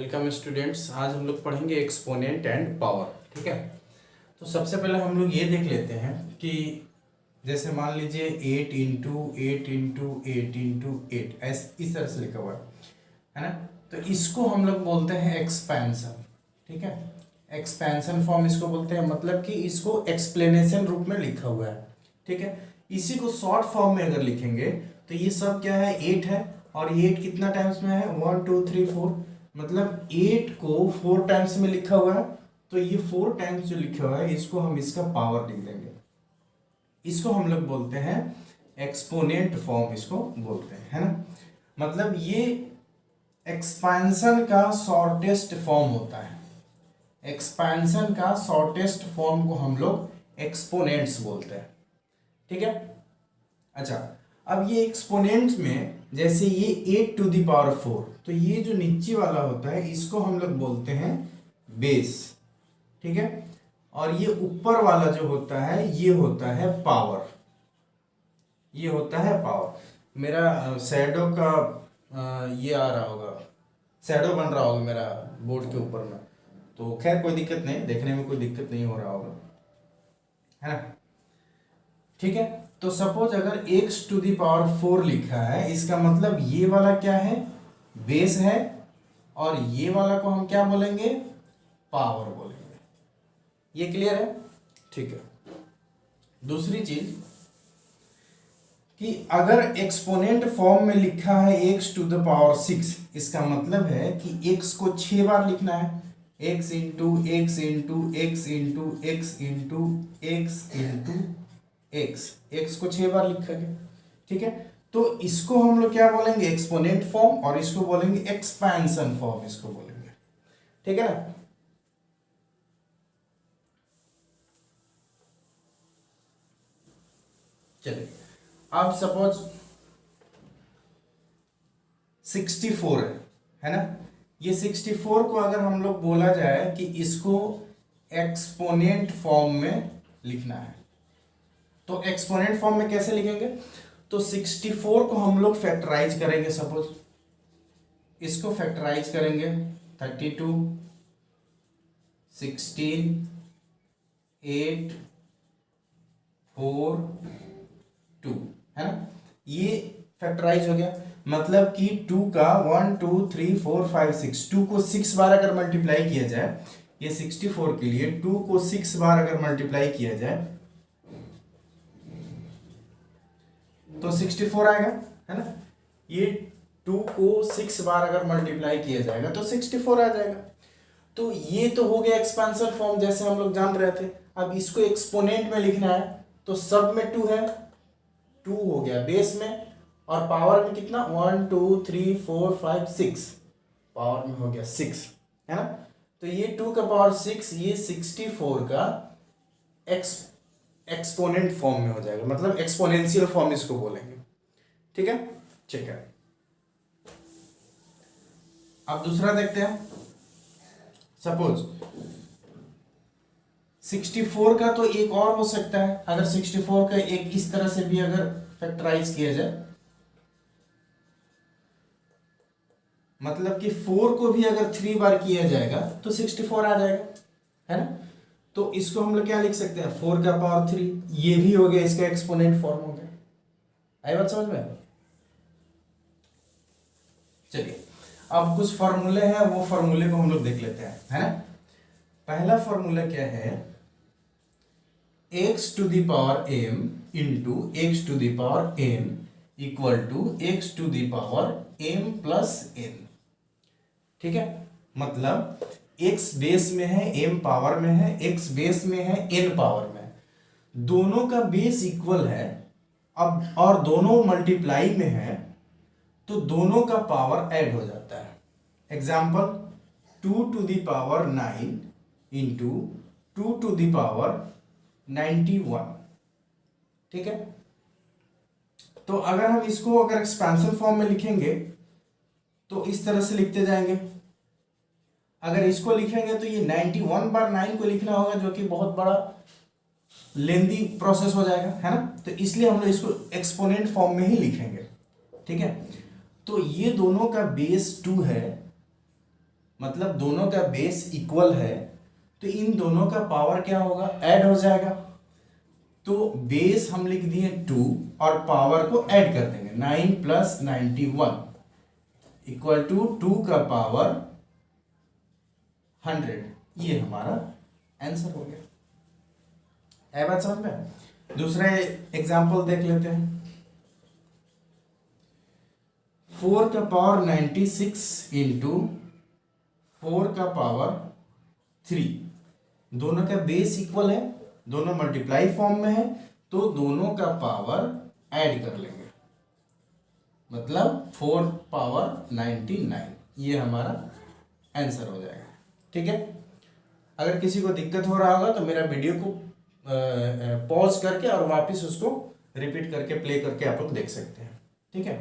Welcome students. आज हम लोग पढ़ेंगे एक्सपोनेंट एंड पावर। ठीक है, तो सबसे पहले हम लोग ये देख लेते हैं कि जैसे मान लीजिए 8 इंटू 8 इंटू 8 इंटू 8 इस तरह से लिखा हुआ है ना। तो इसको हम लोग बोलते हैं एक्सपेंशन। ठीक है, एक्सपेंशन फॉर्म इसको बोलते हैं, मतलब कि इसको एक्सप्लेनेशन रूप में लिखा हुआ है। ठीक है, इसी को शॉर्ट फॉर्म में अगर लिखेंगे तो ये सब क्या है, 8 है। और ये 8 कितना टाइम्स में है, 1 2 3 4, मतलब 8 को 4 टाइम्स में लिखा हुआ है। तो ये 4 टाइम्स जो लिखा हुआ है इसको हम इसका पावर लिख देंगे। इसको हम लोग बोलते हैं एक्सपोनेंट फॉर्म, इसको बोलते हैं, है ना। मतलब ये एक्सपेंशन का शॉर्टेस्ट फॉर्म होता है। एक्सपेंशन का शॉर्टेस्ट फॉर्म को हम लोग एक्सपोनेंट्स बोलते हैं। ठीक है, अच्छा, अब ये एक्सपोनेंट्स में जैसे ये 8 टू द पावर 4, तो ये जो नीचे वाला होता है इसको हम लोग बोलते हैं बेस। ठीक है, और ये ऊपर वाला जो होता है ये होता है पावर। ये होता है पावर। मेरा शैडो का ये आ रहा होगा, शैडो बन रहा होगा मेरा बोर्ड के ऊपर में, तो खैर कोई दिक्कत नहीं, देखने में कोई दिक्कत नहीं हो रहा होगा, है ना। ठीक है, तो सपोज अगर x टू दी पावर 4 लिखा है, इसका मतलब ये वाला क्या है, बेस है, और ये वाला को हम क्या बोलेंगे, पावर बोलेंगे। ये क्लियर है। ठीक है, दूसरी चीज कि अगर एक्सपोनेंट फॉर्म में लिखा है x टू द पावर 6, इसका मतलब है कि x को 6 बार लिखना है, x into x into x into x into x into x को 6 बार लिखा गया। ठीक है, तो इसको हम लोग क्या बोलेंगे, एक्सपोनेंट फॉर्म, और इसको बोलेंगे एक्सपेंशन फॉर्म, इसको बोलेंगे। ठीक है ना। चलिए, अब सपोज 64 है ना। ये 64 को अगर हम लोग बोला जाए कि इसको एक्सपोनेंट फॉर्म में लिखना है, तो एक्सपोनेंट फॉर्म में कैसे लिखेंगे, तो 64 को हम लोग फैक्टराइज करेंगे। सपोज इसको फैक्टराइज करेंगे, 32 16 8 4 2, है ना। ये फैक्टराइज हो गया, मतलब कि 2 का 1 2 3 4 5 6, 2 को 6 बार अगर मल्टीप्लाई किया जाए, ये 64 के लिए 2 को 6 बार अगर मल्टीप्लाई किया जाए तो 64 आएगा, है ना। ये 2 को 6 बार अगर मल्टीप्लाई किया जाएगा तो 64 आ जाएगा। तो ये तो हो गया एक्सपेंशन फॉर्म, जैसे हम लोग जान रहे थे। अब इसको एक्सपोनेंट में लिखना है, तो सब में 2 है, 2 हो गया बेस में, और पावर में कितना, 1 2 3 4 5 6, पावर में हो गया 6, है ना। तो ये 2 का पावर 6, ये 64 का एक्सपोनेंट फॉर्म में हो जाएगा, मतलब एक्सपोनेंशियल फॉर्म इसको बोलेंगे। ठीक है, ठीक है। अब दूसरा देखते हैं। सपोज 64 का तो एक और हो सकता है, अगर 64 का एक इस तरह से भी अगर फैक्टराइज किया जाए, मतलब कि 4 को भी अगर 3 बार किया जाएगा तो 64 आ जाएगा, है ना। तो इसको हम लोग क्या लिख सकते हैं, 4 का पावर 3, ये भी हो गया, इसका एक्सपोनेंट फॉर्म हो गया। आई बात समझ में। चलिए, अब कुछ फॉर्मूले हैं, वो फॉर्मूले को हम लोग देख लेते हैं, है ना। पहला फॉर्मूला क्या है, x to the power m into x to the power n equal to x to the power m plus n। ठीक है, मतलब x बेस में है, m पावर में है, x बेस में है, n पावर में, दोनों का बेस इक्वल है। अब और दोनों मल्टीप्लाई में है, तो दोनों का पावर ऐड हो जाता है। Example 2 to the power 9 into 2 to the power 91। ठीक है, तो अगर हम इसको अगर एक्सपेंशन फॉर्म में लिखेंगे तो इस तरह से लिखते जाएंगे। अगर इसको लिखेंगे तो ये 91 बार 9 को लिखना होगा, जो कि बहुत बड़ा लेंदी प्रोसेस हो जाएगा, है ना। तो इसलिए हम लोग इसको एक्सपोनेंट फॉर्म में ही लिखेंगे। ठीक है, तो ये दोनों का बेस 2 है, मतलब दोनों का बेस इक्वल है, तो इन दोनों का पावर क्या होगा, ऐड हो जाएगा। तो बेस हम लिख दिए 2 और पावर को ऐड कर देंगे, 9 + 91 इक्वल टू 2 का पावर 100। ये हमारा आंसर हो गया। है बात समझ में? दूसरा एग्जाम्पल देख लेते हैं। 4 का पावर 96 इंटू 4 का पावर 3, दोनों का बेस इक्वल है, दोनों मल्टीप्लाई फॉर्म में है, तो दोनों का पावर ऐड कर लेंगे, मतलब 4 पावर 99। ये हमारा आंसर हो जाएगा। ठीक है, अगर किसी को दिक्कत हो रहा होगा तो मेरा वीडियो को पॉज करके और वापस उसको रिपीट करके प्ले करके आप लोग देख सकते हैं। ठीक है,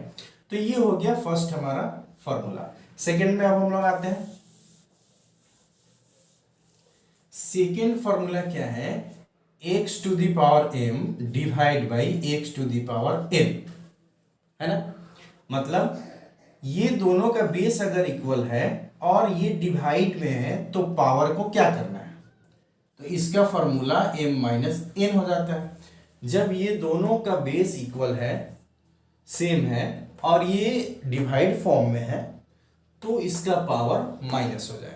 तो ये हो गया फर्स्ट हमारा फॉर्मूला। सेकंड में अब हम लोग आते हैं। सेकंड फॉर्मूला क्या है, x to the power m divide by x to the power n, है ना। मतलब ये दोनों का बेस अगर इक्वल है और ये डिवाइड में है तो पावर को क्या करना है, तो इसका फॉर्मूला m माइनस n हो जाता है। जब ये दोनों का बेस इक्वल है, सेम है और ये डिवाइड फॉर्म में है, तो इसका पावर माइनस हो जाएगा।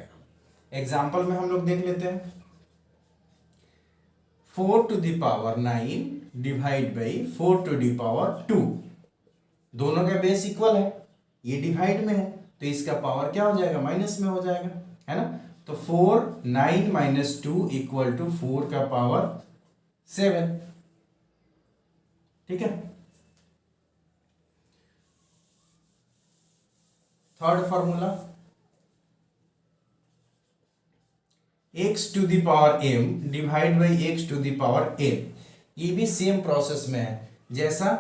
एग्जाम्पल में हम लोग देख लेते हैं। 4 to the power 9 divide by 4 to the power 2, दोनों का बेस इक्वल है, ये डिवाइड में है, तो इसका पावर क्या हो जाएगा, माइनस में हो जाएगा, है ना। तो 4 9 माइनस 2 इक्वल टू 4 का पावर 7। ठीक है, third formula x to the power m divide by x to the power n, ये भी सेम प्रोसेस में है जैसा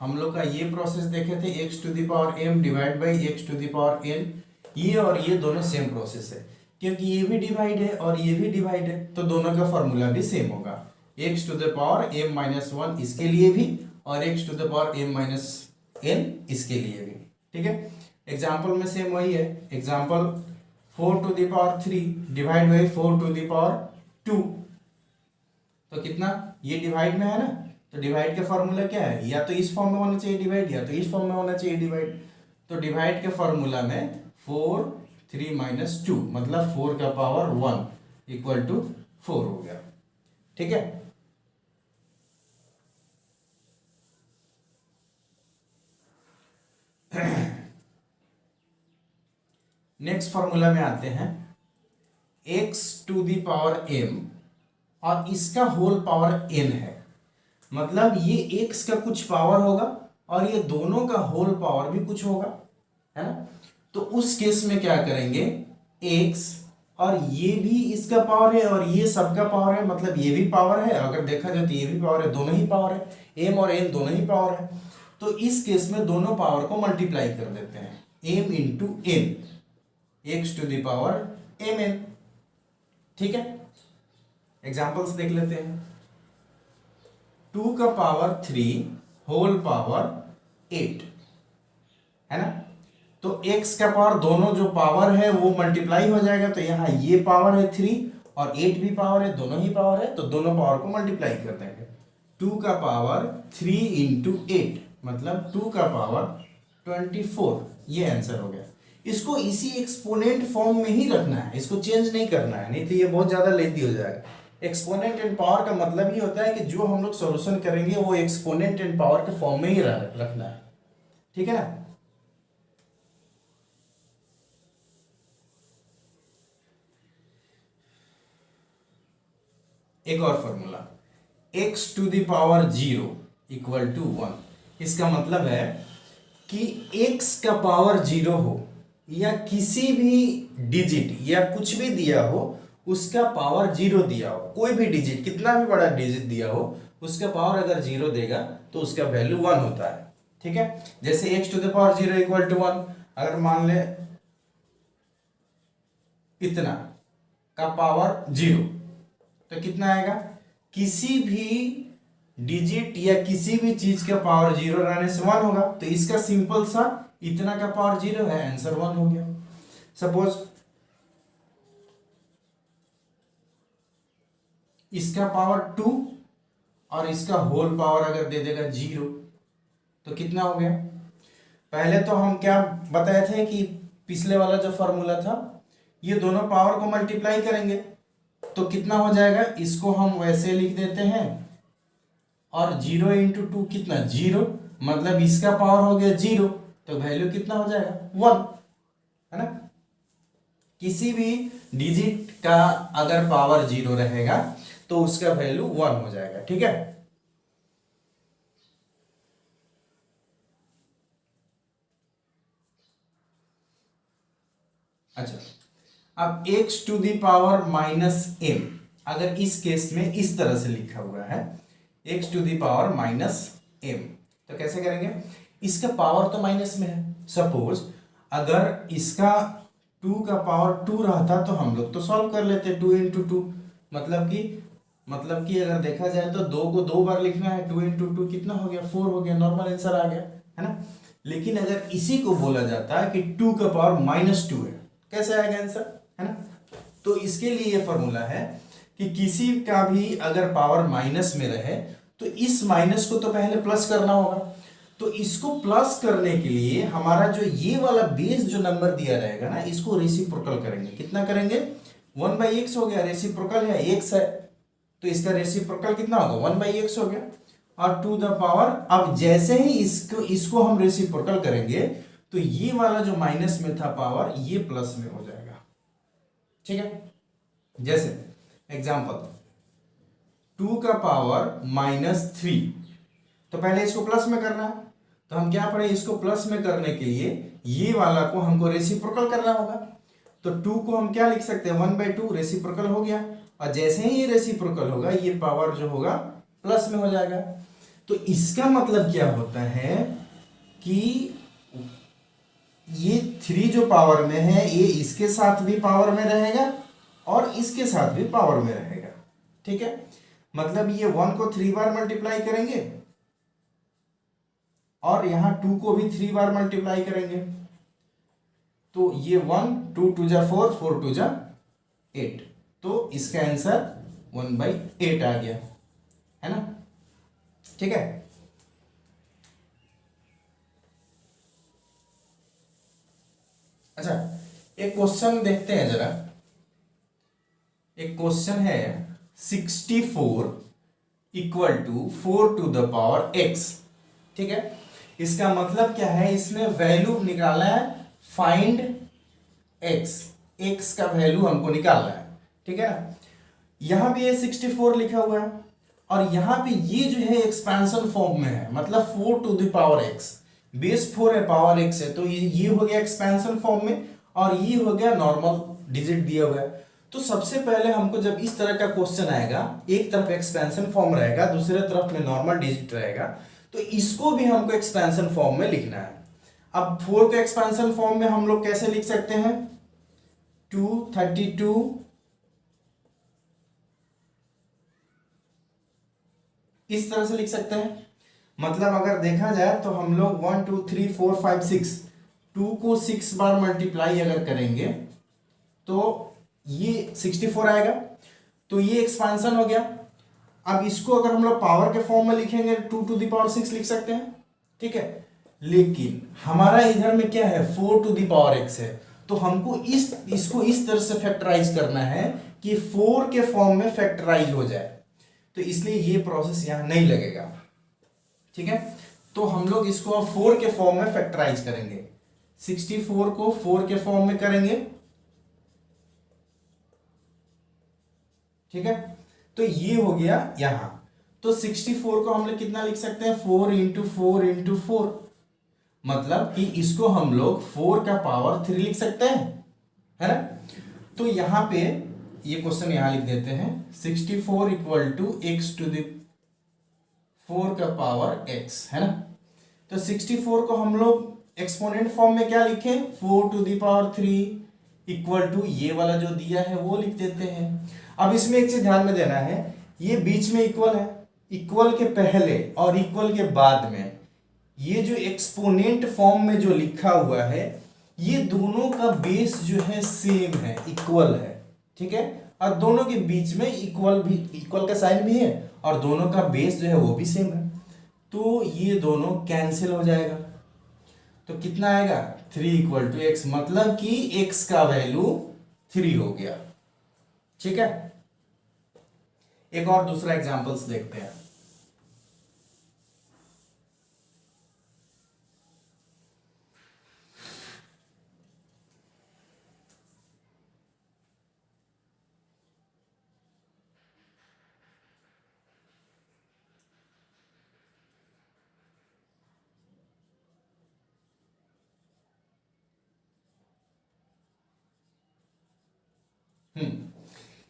हम लोग का ये प्रोसेस देखे थे, x to the power m divide by x to the power n। ये और ये दोनों सेम प्रोसेस है, क्योंकि ये भी डिवाइड है और ये भी डिवाइड है, तो दोनों का फॉर्मूला भी सेम होगा। x to the power m minus 1 इसके लिए भी और x to the power m minus n इसके लिए भी। ठीक है, एग्जाम्पल में सेम वही है। Example 4 to the power 3 divide by 4 to the power 2, तो कितना, ये डिवाइड में है ना, तो डिवाइड का फॉर्मूला क्या है, या तो इस फॉर्म में होना चाहिए डिवाइड, या तो इस फॉर्म में होना चाहिए डिवाइड। तो डिवाइड के फॉर्मूला में 4 3 माइनस 2 मतलब 4 का पावर 1 इक्वल टू 4 हो गया। ठीक है, नेक्स्ट फॉर्मूला में आते हैं। x to the power m और इसका होल पावर n है, मतलब ये x का कुछ पावर होगा और ये दोनों का होल पावर भी कुछ होगा, है ना। तो उस केस में क्या करेंगे, x और ये भी इसका पावर है और ये सबका पावर है, मतलब ये भी पावर है, अगर देखा जाए तो ये भी पावर है, दोनों ही पावर है, m और n दोनों ही पावर है। तो इस केस में दोनों पावर को मल्टीप्लाई कर देते हैं, m into n, x to the power mn। ठीक है, एग्जाम्पल्स देख लेते हैं। 2 का पावर 3 होल पावर 8, है ना। तो x का पावर, दोनों जो पावर है वो मल्टीप्लाई हो जाएगा, तो यहाँ ये पावर है 3 और 8 भी पावर है, दोनों ही पावर है, तो दोनों पावर को मल्टीप्लाई कर देंगे। 2 का पावर 3 इंटू 8 मतलब 2 का पावर 24, ये आंसर हो गया। इसको इसी एक्सपोनेंट फॉर्म में ही रखना है, इसको चेंज नहीं करना है, नहीं तो ये बहुत ज्यादा लेंथी हो जाएगा। एक्सपोनेंट एंड पावर का मतलब ही होता है कि जो हम लोग सॉल्यूशन करेंगे वो एक्सपोनेंट एंड पावर के फॉर्म में ही रखना है। ठीक है ना। एक और formula, x to the power 0 equal to 1। इसका मतलब है कि x का पावर 0 हो या किसी भी डिजिट या कुछ भी दिया हो उसका पावर 0 दिया हो, कोई भी डिजिट कितना भी बड़ा डिजिट दिया हो उसका पावर अगर 0 देगा तो उसका वैल्यू 1 होता है। ठीक है, जैसे x to the power 0 equal to 1, अगर मान ले इतना का पावर 0 तो कितना आएगा, किसी भी डिजिट या किसी भी चीज का पावर 0 रहने से 1 होगा, तो इसका सिंपल सा इतना का पावर 0 है, आंसर 1 हो गया। सपोज इसका पावर 2 और इसका होल पावर अगर दे देगा 0 तो कितना हो गया। पहले तो हम क्या बताए थे कि पिछले वाला जो फॉर्मूला था, ये दोनों पावर को मल्टीप्लाई करेंगे तो कितना हो जाएगा, इसको हम वैसे लिख देते हैं और 0 इंटू 2 कितना 0, मतलब इसका पावर हो गया 0 तो वैल्यू कितना हो जाएगा 1, है ना। किसी भी डिजिट का अगर पावर 0 रहेगा तो उसका वैल्यू 1 हो जाएगा, ठीक है। अच्छा, अब x to the power minus m, अगर इस केस में इस तरह से लिखा हुआ है x to the power minus m, तो कैसे करेंगे, इसका पावर तो माइनस में है। सपोज अगर इसका 2 का पावर 2 रहता तो हम लोग तो सॉल्व कर लेते, 2 इंटू 2, मतलब कि अगर देखा जाए तो 2 को 2 बार लिखना है, 2 इंटू 2 कितना हो गया 4 हो गया, नॉर्मल आंसर आ गया, है ना। लेकिन अगर इसी को बोला जाता है कि 2 का पावर माइनस 2 है, कैसे आएगा आंसर, है ना। तो इसके लिए ये फॉर्मूला है कि किसी का भी अगर पावर माइनस में रहे तो इस माइनस को तो पहले प्लस करना होगा। तो इसको प्लस करने के लिए हमारा जो ये वाला बेस जो नंबर दिया रहेगा ना, इसको रेसिप्रोकल करेंगे। कितना करेंगे, 1/x हो गया, रेसिप्रोकल है x है तो इसका रेसिप्रोकल कितना होगा 1/x हो गया, और टू द पावर, अब जैसे ही इसको हम रेसिप्रोकल करेंगे तो ये वाला जो माइनस में था पावर ये प्लस में हो जाएगा, ठीक है। जैसे एग्जांपल 2 का पावर -3, तो पहले इसको प्लस में करना है, तो हम क्या पढ़े, इसको प्लस में करने के लिए ये वाला को हमको रेसिप्रोकल करना होगा। तो 2 को हम क्या लिख सकते हैं 1/2, रेसिप्रोकल हो गया, और जैसे ही ये रेसिप्रोकल होगा ये पावर जो होगा प्लस में हो जाएगा। तो इसका मतलब क्या होता है कि ये 3 जो पावर में है ये इसके साथ भी पावर में रहेगा और इसके साथ भी पावर में रहेगा, ठीक है। मतलब ये 1 को 3 बार मल्टीप्लाई करेंगे और यहां 2 को भी 3 बार मल्टीप्लाई करेंगे, तो ये 1 2 2 जा 4 4 2 जा 8, तो इसका आंसर 1/8 आ गया, है ना, ठीक है। अच्छा, एक क्वेश्चन देखते हैं जरा। एक क्वेश्चन है 64 equal to 4 to the power x, ठीक है। इसका मतलब क्या है, इसमें वैल्यू निकालना है, फाइंड x का वैल्यू हमको निकालना है, ठीक है ना। यहां पे ये 64 लिखा हुआ है और यहां पे ये जो है एक्सपेंशन फॉर्म में है, मतलब 4 to the power x, base 4 है पावर x है, तो ये हो गया एक्सपेंशन फॉर्म में और ये हो गया नॉर्मल डिजिट दिया हुआ है। तो सबसे पहले हमको जब इस तरह का क्वेश्चन आएगा, एक तरफ एक्सपेंशन फॉर्म रहेगा दूसरे तरफ में नॉर्मल डिजिट रहेगा, तो इसको भी हमको एक्सपेंशन फॉर्म में लिखना है। अब 4 के एक्सपेंशन फॉर्म में हम लोग कैसे लिख सकते हैं, 232 इस तरह से लिख सकते हैं। मतलब अगर देखा जाए तो हम लोग 1 2 3 4 5 6, 2 को 6 बार मल्टीप्लाई अगर करेंगे तो ये 64 आएगा, तो ये एक्सपेंशन हो गया। अब इसको अगर हम लोग पावर के फॉर्म में लिखेंगे 2 टू द पावर 6 लिख सकते हैं, ठीक है। लेकिन हमारा इधर में क्या है 4 टू द पावर x है, तो हमको इसको इस तरह से फैक्टराइज करना है कि 4 के फॉर्म में फैक्टराइज हो जाए, तो इसलिए ये प्रोसेस यहां नहीं लगेगा, ठीक है। तो हम लोग इसको अब 4 के फॉर्म में फैक्टराइज करेंगे, 64 को 4 के फॉर्म में करेंगे, ठीक है। तो ये हो गया यहां, तो 64 को हम लोग कितना लिख सकते हैं 4 इंटू 4 इंटू 4, मतलब कि इसको हम लोग 4 का पावर 3 लिख सकते हैं, है ना। तो यहां पे ये क्वेश्चन यहां लिख देते हैं 64 equal to x to the 4 का पावर x, है ना। तो 64 को हम लोग एक्सपोनेंट फॉर्म में क्या लिखें 4 to the power 3 equal to ये वाला जो दिया है वो लिख देते हैं। अब इसमें एक चीज ध्यान में देना है, ये बीच में इक्वल है, इक्वल के पहले और इक्वल के बाद में ये जो एक्सपोनेंट फॉर्म में जो लिखा हुआ है ये दोनों का बेस जो है सेम है, इक्वल है, ठीक है। और दोनों के बीच में इक्वल का साइन भी है और दोनों का बेस जो है वो भी सेम है, तो ये दोनों कैंसिल हो जाएगा। तो कितना आएगा 3 = x, मतलब कि x का वैल्यू 3 हो गया। ठीक है, एक और दूसरा एग्जांपल्स देखते हैं।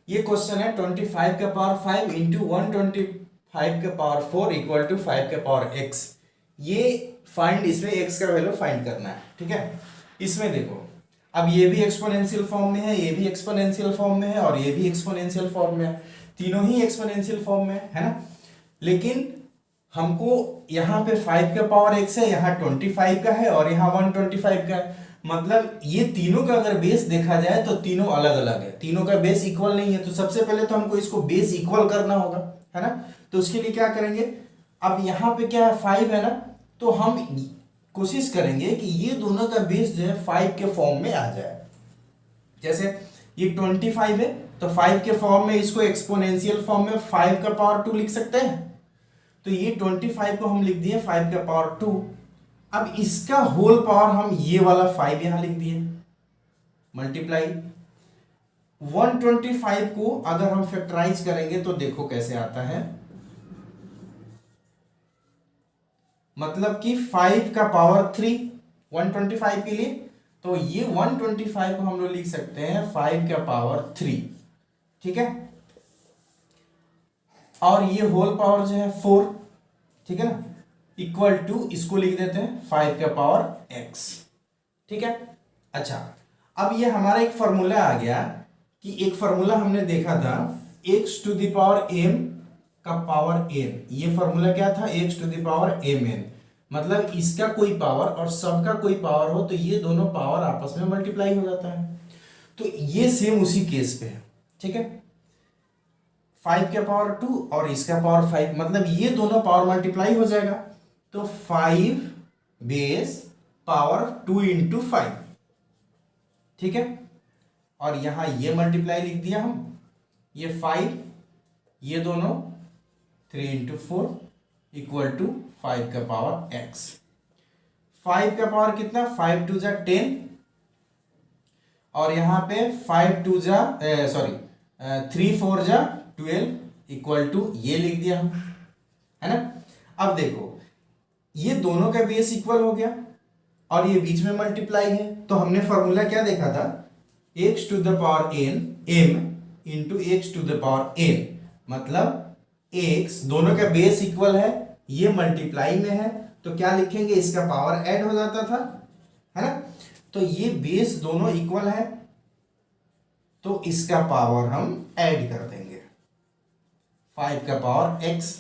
ये क्वेश्चन है 25 का पावर 5 इंटू 125 का पावर 4 इक्वल टू 5 का पावर x। ये फाइंड, इसमें x का वैल्यू फाइंड करना है। ठीक है, इसमें देखो अब ये भी एक्सपोनेंशियल फॉर्म में है, ये भी एक्सपोनेंशियल फॉर्म में है और ये भी एक्सपोनेंशियल फॉर्म में है, तीनों ही एक्सपोनेंशियल फॉर्म में है ना। लेकिन हमको यहाँ पे 5 का पावर x है, यहाँ 25 का है और यहाँ 125 का है। मतलब ये तीनों का अगर बेस देखा जाए तो तीनों अलग अलग है, तीनों का बेस इक्वल नहीं है। तो सबसे पहले तो हमको इसको बेस इक्वल करना होगा, है ना। तो उसके लिए क्या करेंगे, अब यहाँ पे क्या है 5 है ना, तो हम कोशिश करेंगे कि ये दोनों का बेस जो है 5 के फॉर्म में आ जाए। जैसे ये 25 है तो 5 के फॉर्म में इसको एक्सपोनेंशियल फॉर्म में 5 का पावर 2 लिख सकते हैं। तो ये 25 को हम लिख दिए 5 का पावर 2। अब इसका होल पावर हम ये वाला 5 यहां लिख दिए, मल्टीप्लाई 125 को अगर हम फैक्टराइज करेंगे तो देखो कैसे आता है, मतलब कि 5 का पावर 3 125 के लिए। तो ये 125 को हम लोग लिख सकते हैं 5 का पावर 3। ठीक है, और ये होल पावर जो है 4, ठीक है ना, इक्वल टू इसको लिख देते हैं 5 का पावर x। ठीक है, अच्छा अब ये हमारा एक फॉर्मूला आ गया कि एक फॉर्मूला हमने देखा था x to the power m का पावर n। ये फॉर्मूला क्या था, x to the power mn, मतलब इसका कोई पावर और सबका कोई पावर हो तो ये दोनों पावर आपस में मल्टीप्लाई हो जाता है। तो ये सेम उसी केस पे है। ठीक है, 5 का पावर 2 और इसका पावर 5, मतलब ये दोनों पावर मल्टीप्लाई हो जाएगा। तो 5 बेस पावर 2 इंटू 5। ठीक है, और यहां ये मल्टीप्लाई लिख दिया हम, ये 5 ये दोनों 3 इंटू 4 इक्वल टू 5 का पावर x। 5 का पावर कितना, 5 2 जा 10 और यहां पे 5 2 जा 3 4 जा 12 इक्वल टू ये लिख दिया हम, है ना। अब देखो ये दोनों का बेस इक्वल हो गया और ये बीच में मल्टीप्लाई है। तो हमने फॉर्मूला क्या देखा था, x to the power n m into x to the power n, मतलब x दोनों का बेस इक्वल है, ये मल्टीप्लाई में है तो क्या लिखेंगे, इसका पावर ऐड हो जाता था, है ना। तो ये बेस दोनों इक्वल है तो इसका पावर हम ऐड कर देंगे 5 का पावर x।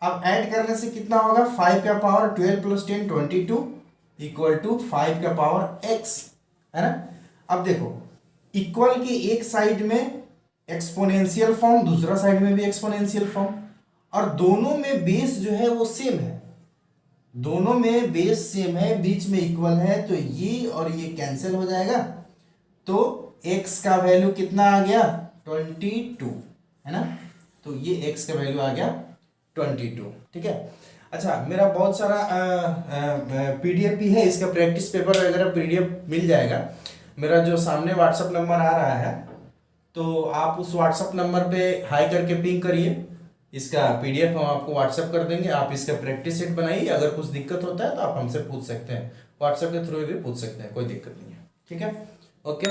अब ऐड करने से कितना होगा, 5 का पावर 12 प्लस 10 22 इक्वल टू 5 का पावर x, है ना। अब देखो इक्वल के एक साइड में एक्सपोनेंशियल फॉर्म, दूसरा साइड में भी एक्सपोनेंशियल फॉर्म, और दोनों में बेस जो है वो सेम है, दोनों में बेस सेम है, बीच में इक्वल है, तो ये और ये कैंसिल हो जाएगा। तो x का वैल्यू कितना आ गया 22, है ना। तो ये x का वैल्यू आ गया 22। ठीक है, अच्छा मेरा बहुत सारा पीडीएफ भी है, इसका प्रैक्टिस पेपर वगैरह पीडीएफ मिल जाएगा। मेरा जो सामने व्हाट्सअप नंबर आ रहा है तो आप उस व्हाट्सअप नंबर पे हाई करके पिंग करिए, इसका पीडीएफ हम आपको व्हाट्सअप कर देंगे। आप इसका प्रैक्टिस सेट बनाइए, अगर कुछ दिक्कत होता है तो आप हमसे पूछ सकते हैं, व्हाट्सएप के थ्रू भी पूछ सकते हैं, कोई दिक्कत नहीं है। ठीक है, ओके।